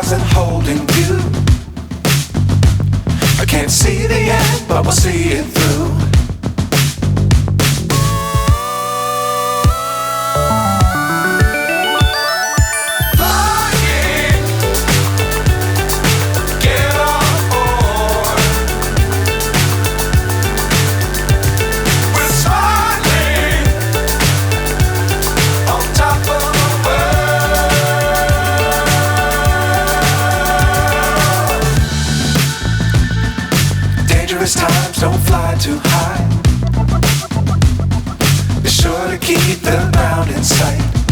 stars and holding you. I can't see the end, but we'll see it through. Times don't fly too high. Be sure to keep the ground in sight.